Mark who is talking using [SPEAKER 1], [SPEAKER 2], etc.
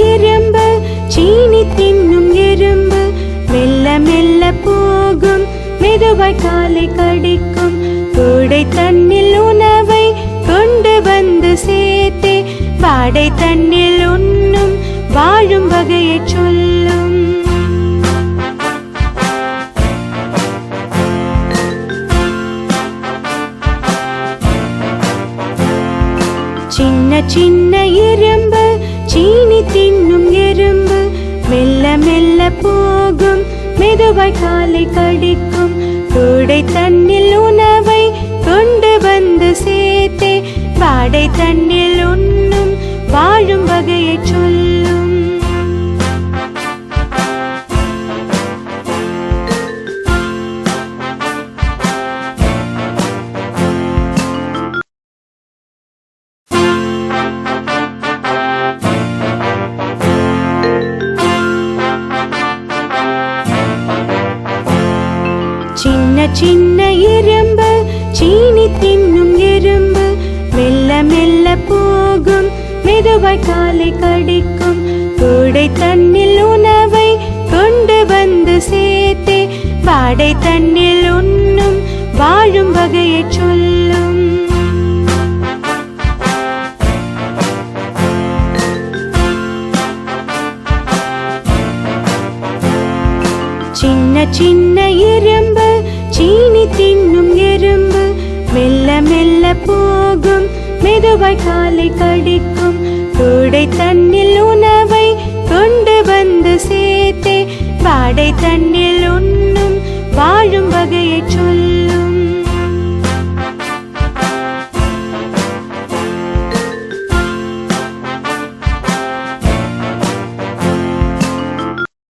[SPEAKER 1] எறும்பு சீனி தின்னும் எறும்பு மெல்ல மெல்ல போகும் மெதுவாய் காலை கடிக்கும் கூடை தன்னில் உணவை கொண்டு வந்து சேர்த்தே வாடை தன்னில் உண்ணும் வாழும் வகையை சொல்லும். சின்ன சின்ன எறும்பு சீனி தின்னும் எறும்பு மெல்ல மெல்ல போகும் மெதுவாய் காலை கடிக்கும் கூடை தன்னில் உணவை கொண்டு வந்து சேர்த்தே வாடை தன்னில் உண்ணும் வாழும் வகையை சொல்லும். சின்ன சின்ன எறும்பு சீனி தின்னும் எறும்பு மெல்ல மெல்ல போகும் மெதுவாய் காலை கடிக்கும் கூடை தன்னில் உணவை கொண்டு வந்து சேர்த்தே வாடை தன்னில் உண்ணும் வாழும் வகையை சொல்லும். சின்ன சின்ன எறும்பு சீனி தின்னும் எறும்பு மெல்ல மெல்ல போகும் மெதுவாய் காலை கடிக்கும் கூடை தன்னில் உணவை கொண்டு வந்து சேர்த்தே வாடை தன்னில்